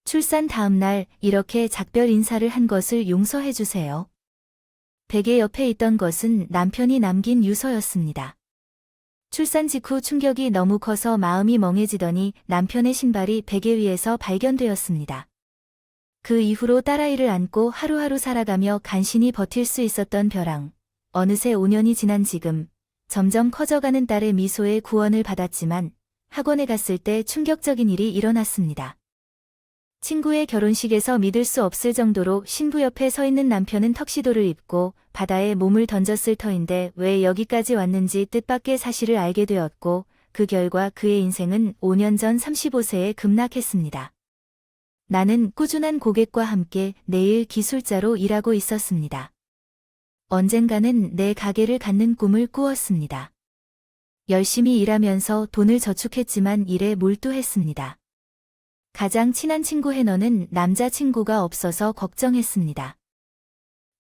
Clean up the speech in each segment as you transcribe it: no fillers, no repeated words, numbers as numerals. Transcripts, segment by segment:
출산 다음 날 이렇게 작별 인사를 한 것을 용서해 주세요. 베개 옆에 있던 것은 남편이 남긴 유서였습니다. 출산 직후 충격이 너무 커서 마음이 멍해지더니 남편의 신발이 베개 위에서 발견되었습니다. 그 이후로 딸아이를 안고 하루하루 살아가며 간신히 버틸 수 있었던 벼랑. 어느새 5년이 지난 지금 점점 커져가는 딸의 미소에 구원을 받았지만 학원에 갔을 때 충격적인 일이 일어났습니다. 친구의 결혼식에서 믿을 수 없을 정도로 신부 옆에 서 있는 남편은 턱시도를 입고 바다에 몸을 던졌을 터인데 왜 여기까지 왔는지 뜻밖의 사실을 알게 되었고 그 결과 그의 인생은 5년 전 35세에 급락했습니다. 나는 꾸준한 고객과 함께 내일 기술자로 일하고 있었습니다. 언젠가는 내 가게를 갖는 꿈을 꾸었습니다. 열심히 일하면서 돈을 저축했지만 일에 몰두했습니다. 가장 친한 친구 해너는 남자친구가 없어서 걱정했습니다.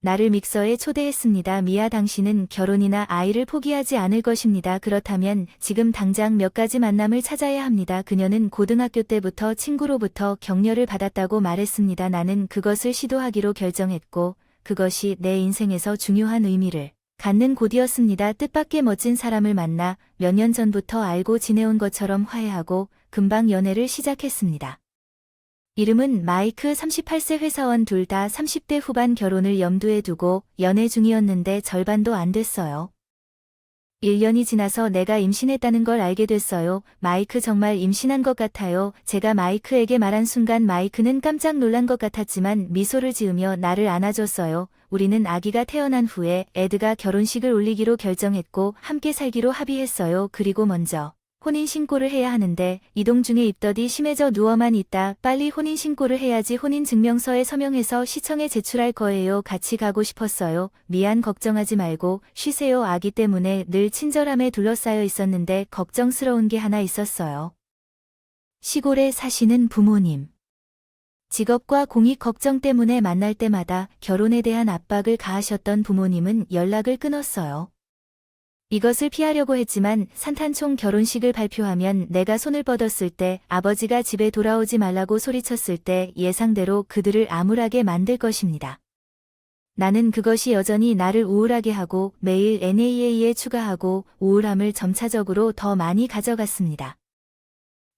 나를 믹서에 초대했습니다. 미아, 당신은 결혼이나 아이를 포기하지 않을 것입니다. 그렇다면 지금 당장 몇 가지 만남을 찾아야 합니다. 그녀는 고등학교 때부터 친구로부터 격려를 받았다고 말했습니다. 나는 그것을 시도하기로 결정했고 그것이 내 인생에서 중요한 의미를 갖는 곳이었습니다. 뜻밖의 멋진 사람을 만나 몇 년 전부터 알고 지내온 것처럼 화해하고 금방 연애를 시작했습니다. 이름은 마이크. 38세 회사원, 둘 다 30대 후반, 결혼을 염두에 두고 연애 중이었는데 절반도 안 됐어요. 1년이 지나서 내가 임신했다는 걸 알게 됐어요. 마이크, 정말 임신한 것 같아요. 제가 마이크에게 말한 순간 마이크는 깜짝 놀란 것 같았지만 미소를 지으며 나를 안아줬어요. 우리는 아기가 태어난 후에 에드가 결혼식을 올리기로 결정했고 함께 살기로 합의했어요. 그리고 먼저 혼인신고를 해야 하는데 이동 중에 입덧이 심해져 누워만 있다. 빨리 혼인신고를 해야지. 혼인증명서에 서명해서 시청에 제출할 거예요. 같이 가고 싶었어요. 미안, 걱정하지 말고 쉬세요. 아기 때문에 늘 친절함에 둘러싸여 있었는데 걱정스러운 게 하나 있었어요. 시골에 사시는 부모님. 직업과 공익 걱정 때문에 만날 때마다 결혼에 대한 압박을 가하셨던 부모님은 연락을 끊었어요. 이것을 피하려고 했지만 산탄총 결혼식을 발표하면 내가 손을 뻗었을 때, 아버지가 집에 돌아오지 말라고 소리쳤을 때 예상대로 그들을 암울하게 만들 것입니다. 나는 그것이 여전히 나를 우울하게 하고 매일 NAA에 추가하고 우울함을 점차적으로 더 많이 가져갔습니다.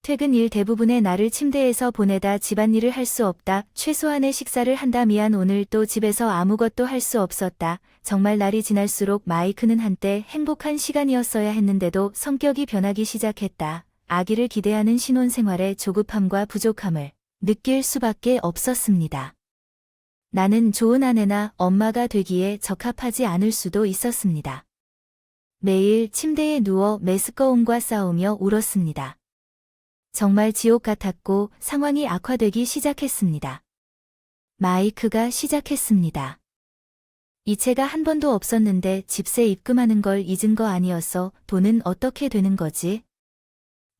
퇴근 일 대부분의 나를 침대에서 보내다 집안일을 할 수 없다. 최소한의 식사를 한다. 미안, 오늘 또 집에서 아무것도 할 수 없었다. 정말 날이 지날수록 마이크는 한때 행복한 시간이었어야 했는데도 성격이 변하기 시작했다. 아기를 기대하는 신혼생활의 조급함과 부족함을 느낄 수밖에 없었습니다. 나는 좋은 아내나 엄마가 되기에 적합하지 않을 수도 있었습니다. 매일 침대에 누워 메스꺼움과 싸우며 울었습니다. 정말 지옥 같았고 상황이 악화되기 시작했습니다. 마이크가 시작했습니다. 이체가 한 번도 없었는데 집세 입금하는 걸 잊은 거 아니었어? 돈은 어떻게 되는 거지?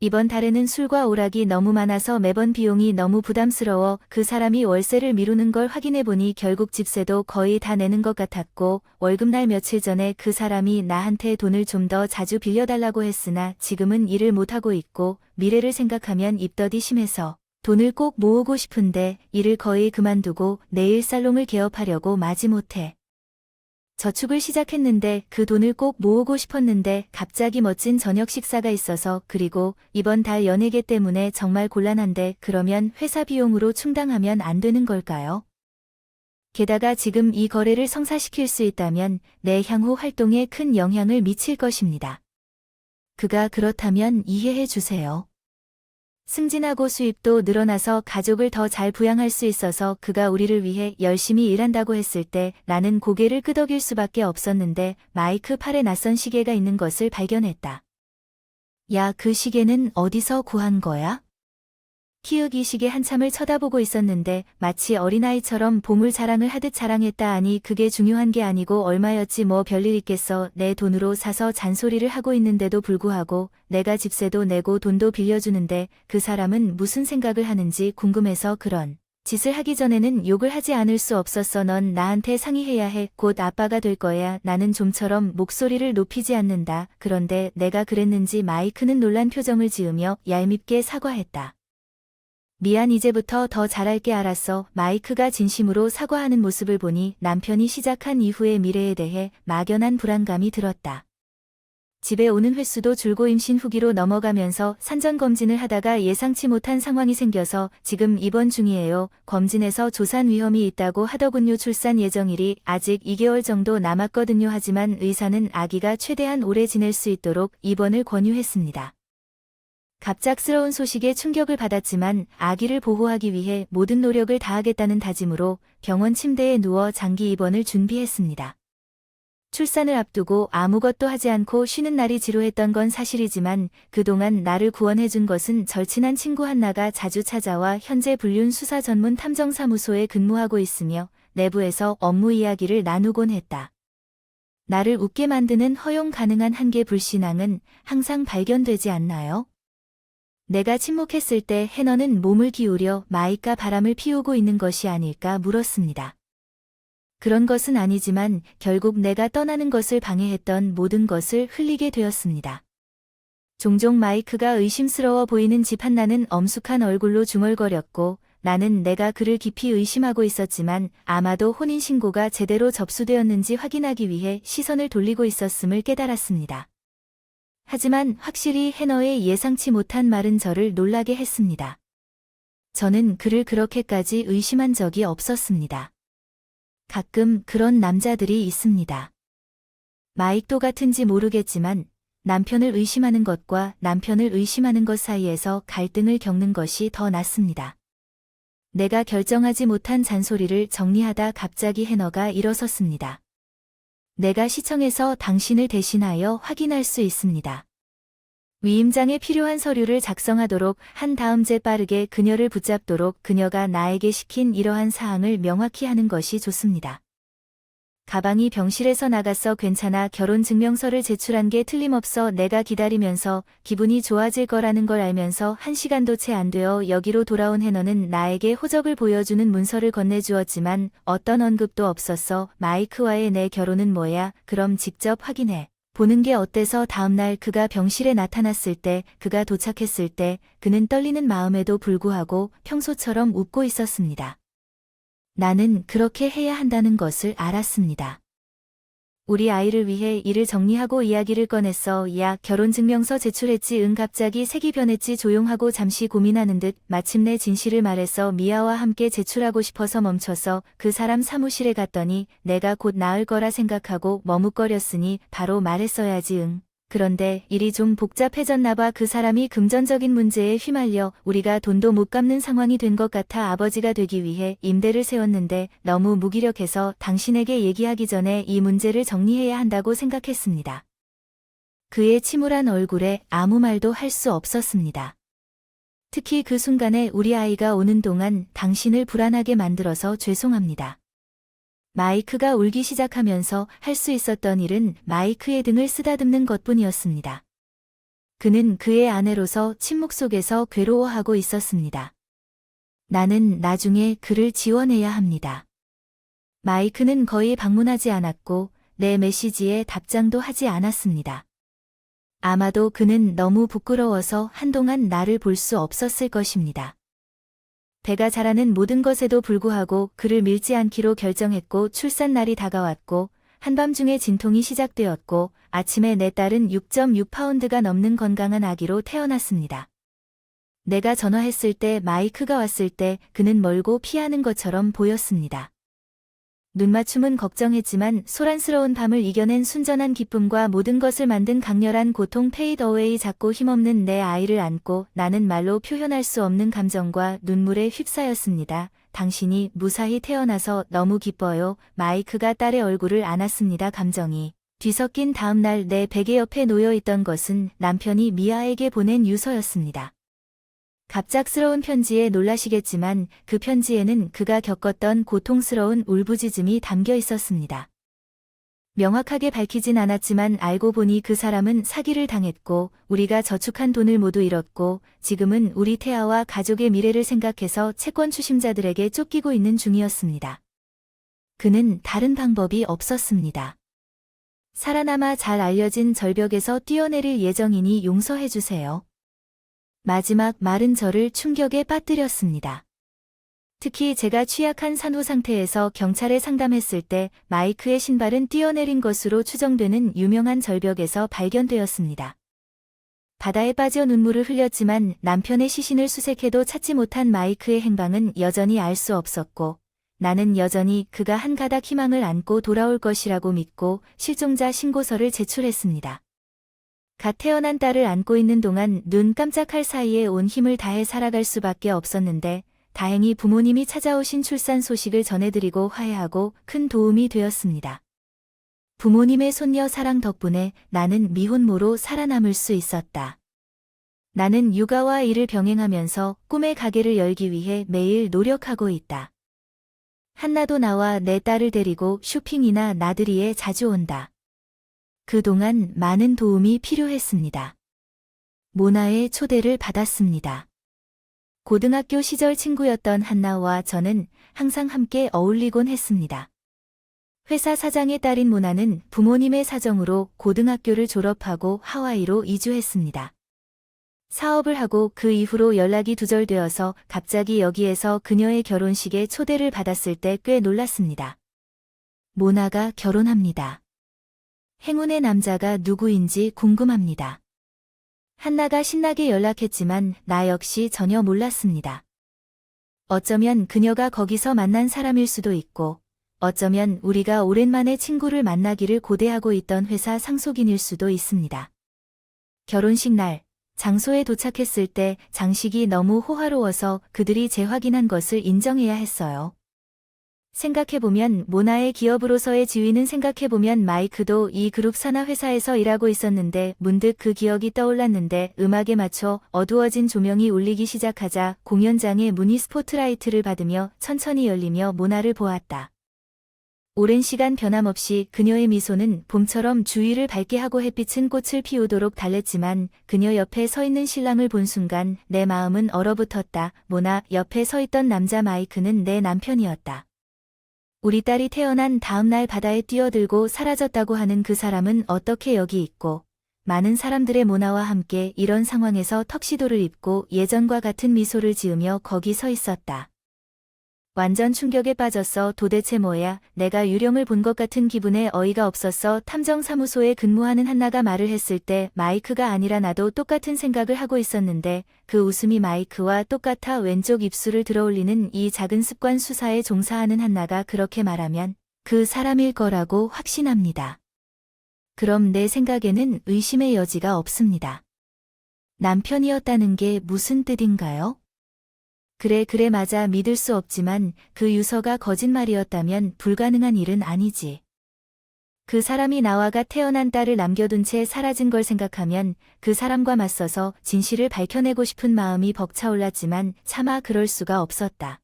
이번 달에는 술과 오락이 너무 많아서 매번 비용이 너무 부담스러워. 그 사람이 월세를 미루는 걸 확인해보니 결국 집세도 거의 다 내는 것 같았고, 월급날 며칠 전에 그 사람이 나한테 돈을 좀 더 자주 빌려달라고 했으나 지금은 일을 못하고 있고 미래를 생각하면 입덧이 심해서 돈을 꼭 모으고 싶은데 일을 거의 그만두고 네일 살롱을 개업하려고 마지못해 저축을 시작했는데 그 돈을 꼭 모으고 싶었는데 갑자기 멋진 저녁 식사가 있어서, 그리고 이번 달 연예계 때문에 정말 곤란한데 그러면 회사 비용으로 충당하면 안 되는 걸까요? 게다가 지금 이 거래를 성사시킬 수 있다면 내 향후 활동에 큰 영향을 미칠 것입니다. 그가 그렇다면 이해해 주세요. 승진하고 수입도 늘어나서 가족을 더 잘 부양할 수 있어서 그가 우리를 위해 열심히 일한다고 했을 때 나는 고개를 끄덕일 수밖에 없었는데 마이크 팔에 낯선 시계가 있는 것을 발견했다. 야, 그 시계는 어디서 구한 거야? 키읔, 이 시계 한참을 쳐다보고 있었는데 마치 어린아이처럼 보물 자랑을 하듯 자랑했다. 아니, 그게 중요한 게 아니고 얼마였지 뭐 별일 있겠어. 내 돈으로 사서 잔소리를 하고 있는데도 불구하고 내가 집세도 내고 돈도 빌려주는데 그 사람은 무슨 생각을 하는지 궁금해서 그런 짓을 하기 전에는 욕을 하지 않을 수 없었어. 넌 나한테 상의해야 해. 곧 아빠가 될 거야. 나는 좀처럼 목소리를 높이지 않는다. 그런데 내가 그랬는지 마이크는 놀란 표정을 지으며 얄밉게 사과했다. 미안 이제부터 더 잘할게 알았어. 마이크가 진심으로 사과하는 모습을 보니 남편이 시작한 이후의 미래에 대해 막연한 불안감이 들었다. 집에 오는 횟수도 줄고 임신 후기로 넘어가면서 산전검진을 하다가 예상치 못한 상황이 생겨서 지금 입원 중이에요. 검진에서 조산 위험이 있다고 하더군요. 출산 예정일이 아직 2개월 정도 남았거든요. 하지만 의사는 아기가 최대한 오래 지낼 수 있도록 입원을 권유했습니다. 갑작스러운 소식에 충격을 받았지만 아기를 보호하기 위해 모든 노력을 다하겠다는 다짐으로 병원 침대에 누워 장기 입원을 준비했습니다. 출산을 앞두고 아무것도 하지 않고 쉬는 날이 지루했던 건 사실이지만 그동안 나를 구원해준 것은 절친한 친구 한나가 자주 찾아와 현재 불륜 수사 전문 탐정사무소에 근무하고 있으며 내부에서 업무 이야기를 나누곤 했다. 나를 웃게 만드는 허용 가능한 한계 불신앙은 항상 발견되지 않나요? 내가 침묵했을 때 해너는 몸을 기울여 마이카 바람을 피우고 있는 것이 아닐까 물었습니다. 그런 것은 아니지만 결국 내가 떠나는 것을 방해했던 모든 것을 흘리게 되었습니다. 종종 마이크가 의심스러워 보이는 집 한나는 엄숙한 얼굴로 중얼거렸고 나는 내가 그를 깊이 의심하고 있었지만 아마도 혼인신고가 제대로 접수되었는지 확인하기 위해 시선을 돌리고 있었음을 깨달았습니다. 하지만 확실히 해너의 예상치 못한 말은 저를 놀라게 했습니다. 저는 그를 그렇게까지 의심한 적이 없었습니다. 가끔 그런 남자들이 있습니다. 마이크도 같은지 모르겠지만 남편을 의심하는 것과 남편을 의심하는 것 사이에서 갈등을 겪는 것이 더 낫습니다. 내가 결정하지 못한 잔소리를 정리하다 갑자기 해너가 일어섰습니다. 내가 시청에서 당신을 대신하여 확인할 수 있습니다. 위임장에 필요한 서류를 작성하도록 한 다음 재빠르게 그녀를 붙잡도록 그녀가 나에게 시킨 이러한 사항을 명확히 하는 것이 좋습니다. 가방이 병실에서 나갔어. 괜찮아. 결혼증명서를 제출한 게 틀림없어. 내가 기다리면서 기분이 좋아질 거라는 걸 알면서 1시간도 채 안 되어 여기로 돌아온 해너는 나에게 호적을 보여주는 문서를 건네주었지만 어떤 언급도 없었어. 마이크와의 내 결혼은 뭐야? 그럼 직접 확인해 보는 게 어때서? 다음날 그가 병실에 나타났을 때, 그가 도착했을 때 그는 떨리는 마음에도 불구하고 평소처럼 웃고 있었습니다. 나는 그렇게 해야 한다는 것을 알았습니다. 우리 아이를 위해 일을 정리하고 이야기를 꺼냈어. 야, 결혼증명서 제출했지? 응. 갑자기 색이 변했지? 조용하고 잠시 고민하는 듯 마침내 진실을 말했어. 미아와 함께 제출하고 싶어서 멈춰서 그 사람 사무실에 갔더니 내가 곧 나을 거라 생각하고 머뭇거렸으니 바로 말했어야지. 응. 그런데 일이 좀 복잡해졌나 봐. 그 사람이 금전적인 문제에 휘말려 우리가 돈도 못 갚는 상황이 된 것 같아 아버지가 되기 위해 임대를 세웠는데 너무 무기력해서 당신에게 얘기하기 전에 이 문제를 정리해야 한다고 생각했습니다. 그의 침울한 얼굴에 아무 말도 할 수 없었습니다. 특히 그 순간에 우리 아이가 오는 동안 당신을 불안하게 만들어서 죄송합니다. 마이크가 울기 시작하면서 할 수 있었던 일은 마이크의 등을 쓰다듬는 것뿐이었습니다. 그는 그의 아내로서 침묵 속에서 괴로워하고 있었습니다. 나는 나중에 그를 지원해야 합니다. 마이크는 거의 방문하지 않았고 내 메시지에 답장도 하지 않았습니다. 아마도 그는 너무 부끄러워서 한동안 나를 볼 수 없었을 것입니다. 배가 자라는 모든 것에도 불구하고 그를 밀지 않기로 결정했고 출산날이 다가왔고 한밤중에 진통이 시작되었고 아침에 내 딸은 6.6파운드가 넘는 건강한 아기로 태어났습니다. 내가 전화했을 때 마이크가 왔을 때 그는 멀고 피하는 것처럼 보였습니다. 눈맞춤은 걱정했지만 소란스러운 밤을 이겨낸 순전한 기쁨과 모든 것을 만든 강렬한 고통 페이드 어웨이 작고 힘없는 내 아이를 안고 나는 말로 표현할 수 없는 감정과 눈물에 휩싸였습니다. 당신이 무사히 태어나서 너무 기뻐요. 마이크가 딸의 얼굴을 안았습니다. 감정이 뒤섞인 다음날 내 베개 옆에 놓여있던 것은 남편이 미아에게 보낸 유서였습니다. 갑작스러운 편지에 놀라시겠지만 그 편지에는 그가 겪었던 고통스러운 울부짖음이 담겨 있었습니다. 명확하게 밝히진 않았지만 알고 보니 그 사람은 사기를 당했고 우리가 저축한 돈을 모두 잃었고 지금은 우리 태아와 가족의 미래를 생각해서 채권 추심자들에게 쫓기고 있는 중이었습니다. 그는 다른 방법이 없었습니다. 살아남아 잘 알려진 절벽에서 뛰어내릴 예정이니 용서해 주세요. 마지막 말은 저를 충격에 빠뜨렸습니다. 특히 제가 취약한 산후 상태에서 경찰에 상담했을 때 마이크의 신발은 뛰어내린 것으로 추정되는 유명한 절벽에서 발견되었습니다. 바다에 빠져 눈물을 흘렸지만 남편의 시신을 수색해도 찾지 못한 마이크의 행방은 여전히 알 수 없었고, 나는 여전히 그가 한 가닥 희망을 안고 돌아올 것이라고 믿고 실종자 신고서를 제출했습니다. 갓 태어난 딸을 안고 있는 동안 눈 깜짝할 사이에 온 힘을 다해 살아갈 수밖에 없었는데, 다행히 부모님이 찾아오신 출산 소식을 전해드리고 화해하고 큰 도움이 되었습니다. 부모님의 손녀 사랑 덕분에 나는 미혼모로 살아남을 수 있었다. 나는 육아와 일을 병행하면서 꿈의 가게를 열기 위해 매일 노력하고 있다. 한나도 나와 내 딸을 데리고 쇼핑이나 나들이에 자주 온다. 그동안 많은 도움이 필요했습니다. 모나의 초대를 받았습니다. 고등학교 시절 친구였던 한나와 저는 항상 함께 어울리곤 했습니다. 회사 사장의 딸인 모나는 부모님의 사정으로 고등학교를 졸업하고 하와이로 이주했습니다. 사업을 하고 그 이후로 연락이 두절되어서 갑자기 여기에서 그녀의 결혼식에 초대를 받았을 때 꽤 놀랐습니다. 모나가 결혼합니다. 행운의 남자가 누구인지 궁금합니다. 한나가 신나게 연락했지만 나 역시 전혀 몰랐습니다. 어쩌면 그녀가 거기서 만난 사람일 수도 있고, 어쩌면 우리가 오랜만에 친구를 만나기를 고대하고 있던 회사 상속인일 수도 있습니다. 결혼식 날, 장소에 도착했을 때 장식이 너무 호화로워서 그들이 재확인한 것을 인정해야 했어요. 생각해보면 모나의 기업으로서의 지위는 생각해보면 마이크도 이 그룹 산하 회사에서 일하고 있었는데 문득 그 기억이 떠올랐는데 음악에 맞춰 어두워진 조명이 울리기 시작하자 공연장의 문이 스포트라이트를 받으며 천천히 열리며 모나를 보았다. 오랜 시간 변함없이 그녀의 미소는 봄처럼 주위를 밝게 하고 햇빛은 꽃을 피우도록 달랬지만 그녀 옆에 서 있는 신랑을 본 순간 내 마음은 얼어붙었다. 모나 옆에 서 있던 남자 마이크는 내 남편이었다. 우리 딸이 태어난 다음 날 바다에 뛰어들고 사라졌다고 하는 그 사람은 어떻게 여기 있고, 많은 사람들의 모나와 함께 이런 상황에서 턱시도를 입고 예전과 같은 미소를 지으며 거기 서 있었다. 완전 충격에 빠졌어. 도대체 뭐야? 내가 유령을 본 것 같은 기분에 어이가 없었어. 탐정사무소에 근무하는 한나가 말을 했을 때 마이크가 아니라 나도 똑같은 생각을 하고 있었는데 그 웃음이 마이크와 똑같아 왼쪽 입술을 들어올리는 이 작은 습관 수사에 종사하는 한나가 그렇게 말하면 그 사람일 거라고 확신합니다. 그럼 내 생각에는 의심의 여지가 없습니다. 남편이었다는 게 무슨 뜻인가요? 그래 맞아 믿을 수 없지만 그 유서가 거짓말이었다면 불가능한 일은 아니지. 그 사람이 나와가 태어난 딸을 남겨둔 채 사라진 걸 생각하면 그 사람과 맞서서 진실을 밝혀내고 싶은 마음이 벅차올랐지만 차마 그럴 수가 없었다.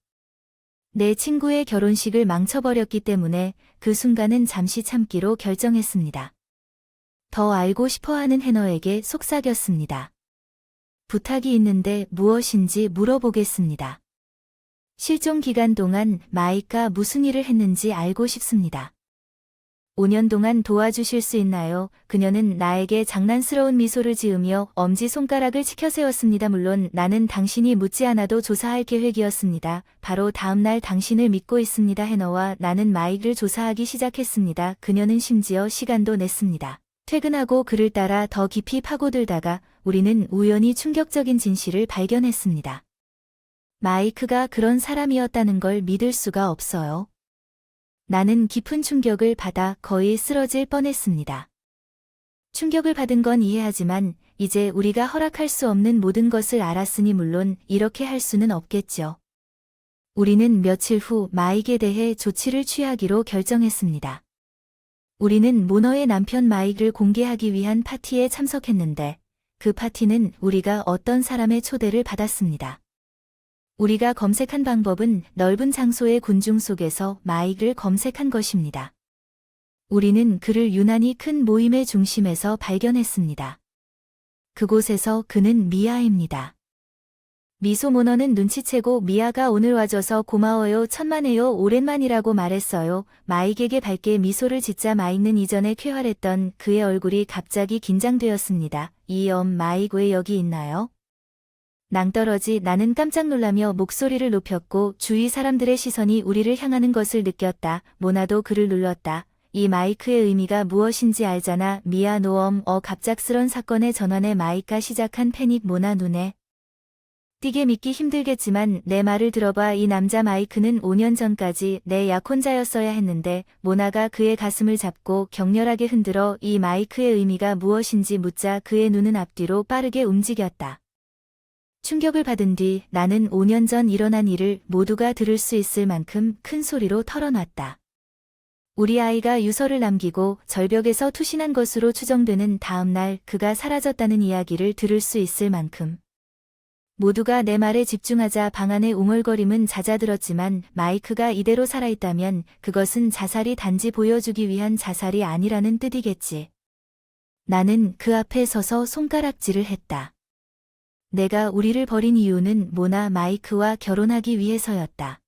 내 친구의 결혼식을 망쳐버렸기 때문에 그 순간은 잠시 참기로 결정했습니다. 더 알고 싶어하는 해너에게 속삭였습니다. 부탁이 있는데 무엇인지 물어보겠습니다. 실종 기간 동안 마이크가 무슨 일을 했는지 알고 싶습니다. 5년 동안 도와주실 수 있나요? 그녀는 나에게 장난스러운 미소를 지으며 엄지손가락을 치켜세웠습니다. 물론 나는 당신이 묻지 않아도 조사할 계획이었습니다. 바로 다음 날 당신을 믿고 있습니다. 해너와 나는 마이크를 조사하기 시작했습니다. 그녀는 심지어 시간도 냈습니다. 퇴근하고 그를 따라 더 깊이 파고들다가 우리는 우연히 충격적인 진실을 발견했습니다. 마이크가 그런 사람이었다는 걸 믿을 수가 없어요. 나는 깊은 충격을 받아 거의 쓰러질 뻔했습니다. 충격을 받은 건 이해하지만 이제 우리가 허락할 수 없는 모든 것을 알았으니 물론 이렇게 할 수는 없겠죠. 우리는 며칠 후 마이크에 대해 조치를 취하기로 결정했습니다. 우리는 모너의 남편 마이크를 공개하기 위한 파티에 참석했는데 그 파티는 우리가 어떤 사람의 초대를 받았습니다. 우리가 검색한 방법은 넓은 장소의 군중 속에서 마이크를 검색한 것입니다. 우리는 그를 유난히 큰 모임의 중심에서 발견했습니다. 그곳에서 그는 미아입니다. 미소 모너는 눈치채고 미아가 오늘 와줘서 고마워요. 천만에요. 오랜만이라고 말했어요. 마이크에게 밝게 미소를 짓자 마이크는 이전에 쾌활했던 그의 얼굴이 갑자기 긴장되었습니다. 마이크 왜 여기 있나요? 낭떠러지 나는 깜짝 놀라며 목소리를 높였고 주위 사람들의 시선이 우리를 향하는 것을 느꼈다. 모나도 그를 눌렀다. 이 마이크의 의미가 무엇인지 알잖아. 미아 노엄 갑작스런 사건의 전환에 마이크가 시작한 패닉. 모나 눈에 띄게 믿기 힘들겠지만 내 말을 들어봐. 이 남자 마이크는 5년 전까지 내 약혼자였어야 했는데. 모나가 그의 가슴을 잡고 격렬하게 흔들어 이 마이크의 의미가 무엇인지 묻자 그의 눈은 앞뒤로 빠르게 움직였다. 충격을 받은 뒤 나는 5년 전 일어난 일을 모두가 들을 수 있을 만큼 큰 소리로 털어놨다. 우리 아이가 유서를 남기고 절벽에서 투신한 것으로 추정되는 다음 날 그가 사라졌다는 이야기를 들을 수 있을 만큼. 모두가 내 말에 집중하자 방 안의 웅얼거림은 잦아들었지만 마이크가 이대로 살아있다면 그것은 자살이 단지 보여주기 위한 자살이 아니라는 뜻이겠지. 나는 그 앞에 서서 손가락질을 했다. 내가 우리를 버린 이유는 모나 마이크와 결혼하기 위해서였다.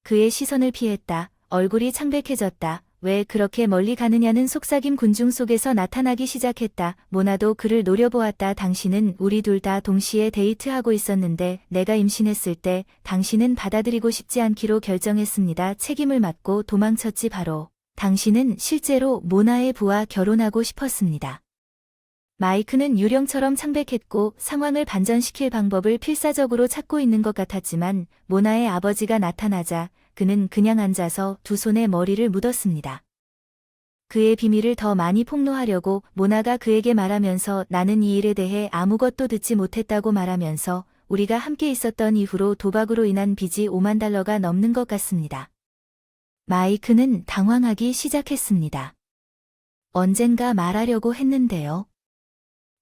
그의 시선을 피했다. 얼굴이 창백해졌다. 왜 그렇게 멀리 가느냐는 속삭임 군중 속에서 나타나기 시작했다. 모나도 그를 노려보았다. 당신은 우리 둘 다 동시에 데이트하고 있었는데 내가 임신했을 때 당신은 받아들이고 싶지 않기로 결정했습니다. 책임을 맡고 도망쳤지. 바로 당신은 실제로 모나의 부와 결혼하고 싶었습니다. 마이크는 유령처럼 창백했고 상황을 반전시킬 방법을 필사적으로 찾고 있는 것 같았지만 모나의 아버지가 나타나자 그는 그냥 앉아서 두 손에 머리를 묻었습니다. 그의 비밀을 더 많이 폭로하려고 모나가 그에게 말하면서 나는 이 일에 대해 아무것도 듣지 못했다고 말하면서 우리가 함께 있었던 이후로 도박으로 인한 빚이 5만 달러가 넘는 것 같습니다. 마이크는 당황하기 시작했습니다. 언젠가 말하려고 했는데요.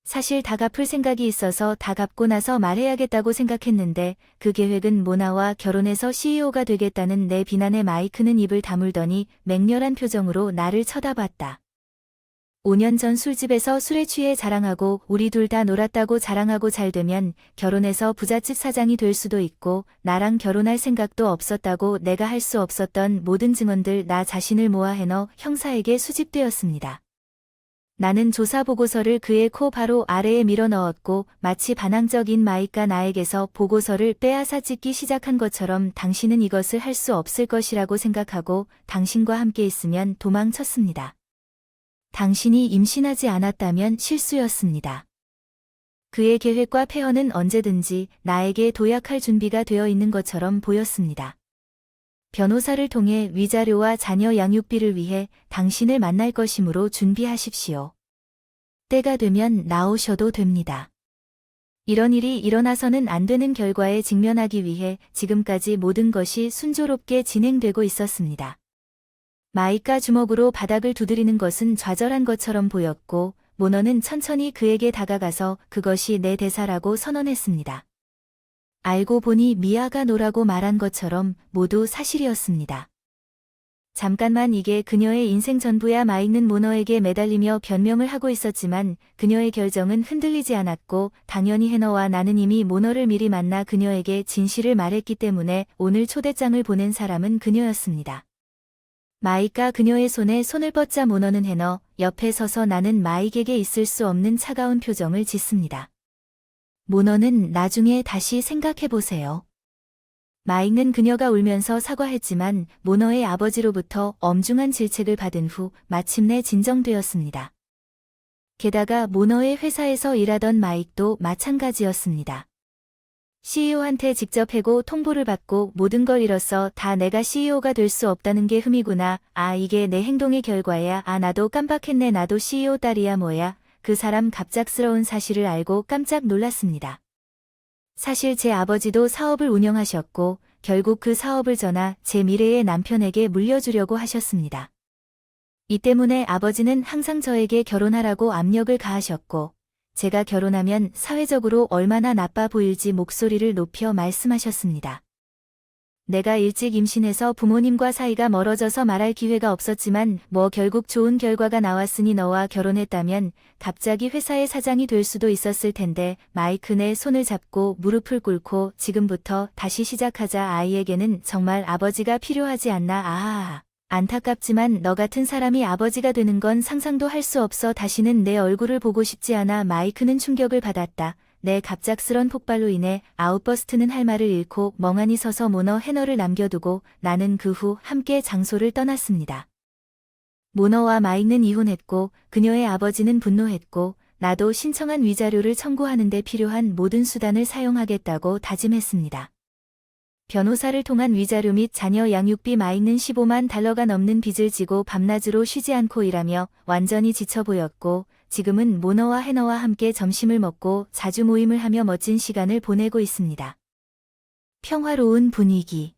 사실 다 갚을 생각이 있어서 다 갚고 나서 말해야겠다고 생각했는데 그 계획은 모나와 결혼해서 CEO가 되겠다는 내 비난에 마이크는 입을 다물더니 맹렬한 표정으로 나를 쳐다봤다. 5년 전 술집에서 술에 취해 자랑하고 우리 둘 다 놀았다고 자랑하고 잘 되면 결혼해서 부잣집 사장이 될 수도 있고 나랑 결혼할 생각도 없었다고 내가 할 수 없었던 모든 증언들 나 자신을 모아 해너 형사에게 수집되었습니다. 나는 조사 보고서를 그의 코 바로 아래에 밀어 넣었고 마치 반항적인 마이크가 나에게서 보고서를 빼앗아 찍기 시작한 것처럼 당신은 이것을 할 수 없을 것이라고 생각하고 당신과 함께 있으면 도망쳤습니다. 당신이 임신하지 않았다면 실수였습니다. 그의 계획과 폐허는 언제든지 나에게 도약할 준비가 되어 있는 것처럼 보였습니다. 변호사를 통해 위자료와 자녀 양육비를 위해 당신을 만날 것이므로 준비하십시오. 때가 되면 나오셔도 됩니다. 이런 일이 일어나서는 안 되는 결과에 직면하기 위해 지금까지 모든 것이 순조롭게 진행되고 있었습니다. 마이크가 주먹으로 바닥을 두드리는 것은 좌절한 것처럼 보였고 모너는 천천히 그에게 다가가서 그것이 내 대사라고 선언했습니다. 알고 보니 미아가 노라고 말한 것처럼 모두 사실이었습니다. 잠깐만 이게 그녀의 인생 전부야. 마이크는 모너에게 매달리며 변명을 하고 있었지만 그녀의 결정은 흔들리지 않았고 당연히 해너와 나는 이미 모너를 미리 만나 그녀에게 진실을 말했기 때문에 오늘 초대장을 보낸 사람은 그녀였습니다. 마이크가 그녀의 손에 손을 뻗자 모너는 해너 옆에 서서 나는 마이크에게 있을 수 없는 차가운 표정을 짓습니다. 모너는 나중에 다시 생각해보세요. 마이크는 그녀가 울면서 사과했지만 모너의 아버지로부터 엄중한 질책을 받은 후 마침내 진정되었습니다. 게다가 모너의 회사에서 일하던 마이크도 마찬가지였습니다. CEO한테 직접 해고 통보를 받고 모든 걸 잃었어. 다 내가 CEO가 될 수 없다는 게 흠이구나. 아 이게 내 행동의 결과야. 아 나도 깜빡했네. 나도 CEO 딸이야. 뭐야. 그 사람 갑작스러운 사실을 알고 깜짝 놀랐습니다. 사실 제 아버지도 사업을 운영하셨고 결국 그 사업을 전하 제 미래의 남편에게 물려주려고 하셨습니다. 이 때문에 아버지는 항상 저에게 결혼하라고 압력을 가하셨고 제가 결혼하면 사회적으로 얼마나 나빠 보일지 목소리를 높여 말씀하셨습니다. 내가 일찍 임신해서 부모님과 사이가 멀어져서 말할 기회가 없었지만 결국 좋은 결과가 나왔으니 너와 결혼했다면 갑자기 회사의 사장이 될 수도 있었을 텐데 마이크 내 손을 잡고 무릎을 꿇고 지금부터 다시 시작하자. 아이에게는 정말 아버지가 필요하지 않나. 아하하. 안타깝지만 너 같은 사람이 아버지가 되는 건 상상도 할 수 없어. 다시는 내 얼굴을 보고 싶지 않아. 마이크는 충격을 받았다. 내 갑작스런 폭발로 인해 아웃버스트는 할 말을 잃고 멍하니 서서 모너 해너를 남겨두고 나는 그 후 함께 장소를 떠났습니다. 모너와 마이는 이혼했고 그녀의 아버지는 분노했고 나도 신청한 위자료를 청구하는 데 필요한 모든 수단을 사용하겠다고 다짐했습니다. 변호사를 통한 위자료 및 자녀 양육비 마이는 15만 달러가 넘는 빚을 지고 밤낮으로 쉬지 않고 일하며 완전히 지쳐 보였고 지금은 모너와 해너와 함께 점심을 먹고 자주 모임을 하며 멋진 시간을 보내고 있습니다. 평화로운 분위기.